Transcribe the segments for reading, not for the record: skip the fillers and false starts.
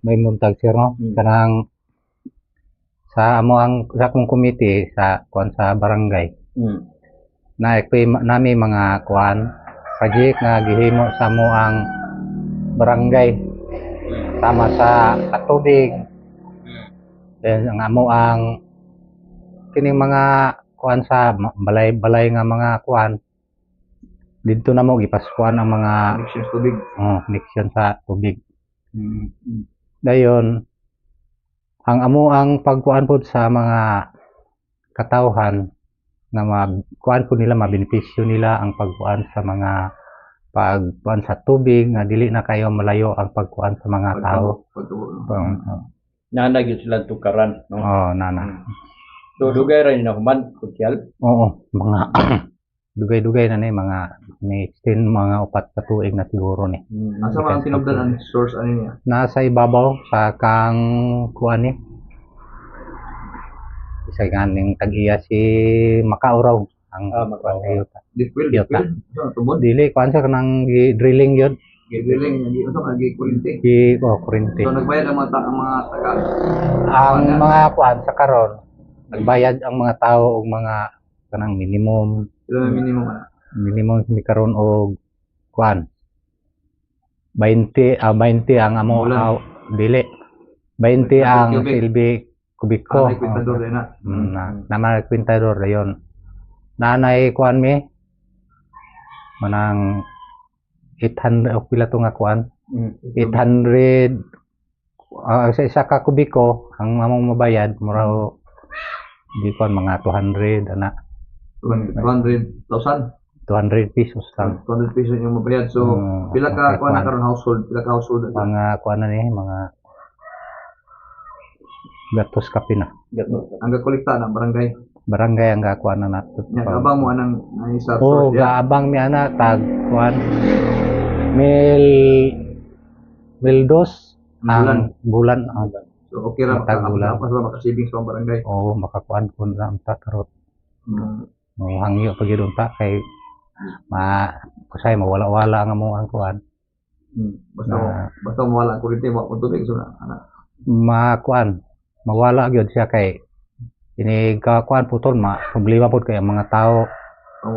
may muntag sir no kanang sa amo ang sa akong committee sa kuan sa barangay na nami mga kuan project nga gihimo sa amo ang barangay tama sa katubig then ang amo ang kining mga kuan sa balay nga mga kuan dito na mo ipaskuan ang mga connection sa tubig. Dayon ang amo ang pagkuan pod sa mga katawhan na kuan po nila mabenepisyo nila ang pagkuan sa mga pagkuan sa tubig nga dili na kayo malayo ang pagkuan sa mga tao. Nana gyud sila tukaran no. Nana. So dugay ra ni nahuman kutyal. Oo, mga dugay-dugay na ni mga ni mga 4 ka tuig na siguro ni. Asa man ang tinubdan ang source ani niya? Nasa ibabaw sa kang kuan ni. Isa ganing tag-iya si Makauraw ang Makauraw. Ayuta. Dipwil. Tubod. Dili kuan sa kanang drilling yun. Drilling kuryente. Kuryente. So nagbayad ang mga taga. Ang mga kuan sa karon nagbayad ang mga tao og mga kanang minimum. Sila minimum ana. Minimum ni karon og kuan 20 ang amo dili 20 ang silbi kubiko. Kwintador na. Nama kwintador dayon. Nanay kuan mi manang 800 o pila to nga kuan 800 sa isa ka kubiko ang among mabayad mura di kuan mga 200 ana 200,000 200 pesos lang 200 pesos yung mabayad. So pila ka kuan na karon household, pila ka household mga kuan na ni mga gatos kape na ang gakolekta na barangay ang gakuan na nato. Abang mo anang isa source. Gaabang mi ana tag kuan mil dos ang bulan. So okay ra makabulan pa sa makasavings sa barangay. Makakuan kun lang ta karot. Hangyo pag yun ta kay kusay mawala-wala ang amo ang kuan. Basta mawala ang kuryente wa kun tubig so ana. Makuan mawala gyud siya kay ini kakuan putol problema pud kay ang mga tao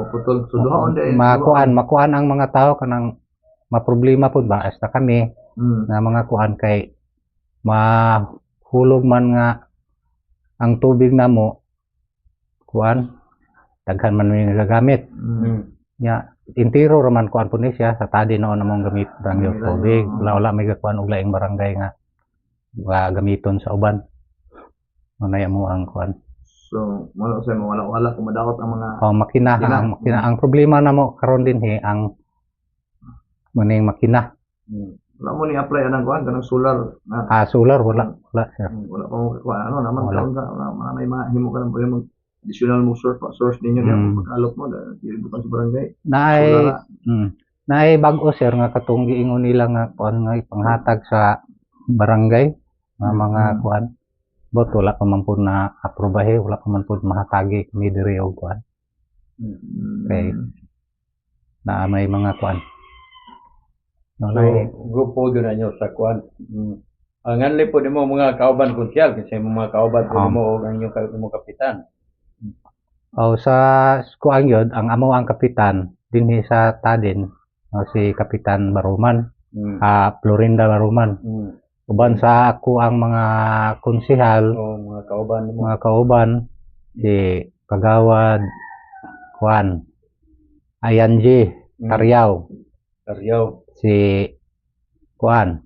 putol so duha onde makuan ang mga tao kanang maproblema pud ba hasta kami na mga kuan kay mahulog man nga ang tubig namo kuan daghan man may nagagamit nya intiro raman kuan pud ni siya sa tadi noon namong gamit ang tubig wala may kuan og laing barangay nga gamiton sa uban manay mo ang kuan. So wala kung madakot ang mga makina. Ang problema namo karon din ang maning makina. Wala mo ni apply anang kuan kanang solar na solar wala sir. Wala pa mo kuan naman karon ka may mahimo ka ng additional mo source ninyo diyan pagkalok mo dili bukan sa barangay. Naay bag-o sir nga katong giingon nila nga kuan nga ipanghatag sa barangay nga mga kuan bot wala pa man po na aprobahe wala pa man po mahatagi kami diri og kuan okay na may mga kuan grupo gyud nanyo sa kuan ang po nimo mga kauban konsyal kasi mga kauban po nimo og ang inyong kapitan sa kuan gyud ang amo ang kapitan dinhi sa Tadin si Kapitan Baruman Florinda Baruman uban sa ako ang mga konsehal mga kauban si Kagawad Juan Ayanji Karyaw si Juan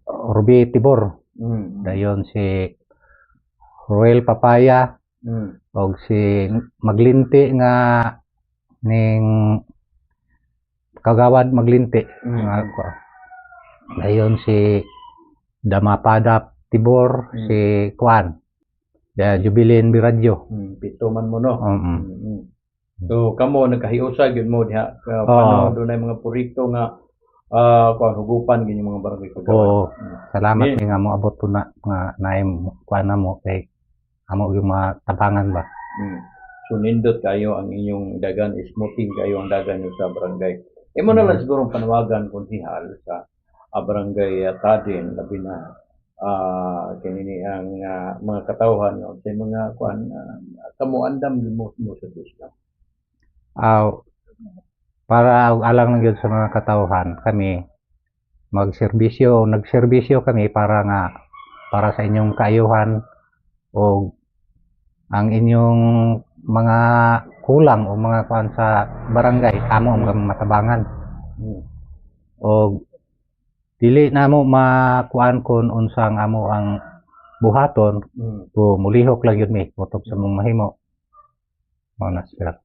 Ruby Tibor dayon si Roel Papaya og si Maglinti nga ning Kagawad Maglinti dayon si Damapada Tibor si Juan Jubilin Biradyo pito man mo no. So kamo nagkahiusa gyud mo diha paano dunay mga proyekto nga kuan hugupan gini mga barangay Kagawad. Salamat nga mo abot po na nga naay kuan na mo kay amo yung matabangan ba. So nindot kayo ang inyong dagan smoothing kayo ang dagan nyo sa barangay. Imo na lang siguro panawagan konsehal sa barangay Tadin labi na kinini ang mga katawhan no sa mga kuan kamo andam mo sa Islam. Para alang lang yun sa mga katauhan, kami nagserbisyo kami para sa inyong kaayuhan o ang inyong mga kulang o mga kuan sa barangay amo ang matabangan. O dili namo makuan kun unsang amo ang buhaton o mulihok lang yun mi utok sa mong mahimo. Mao na sila.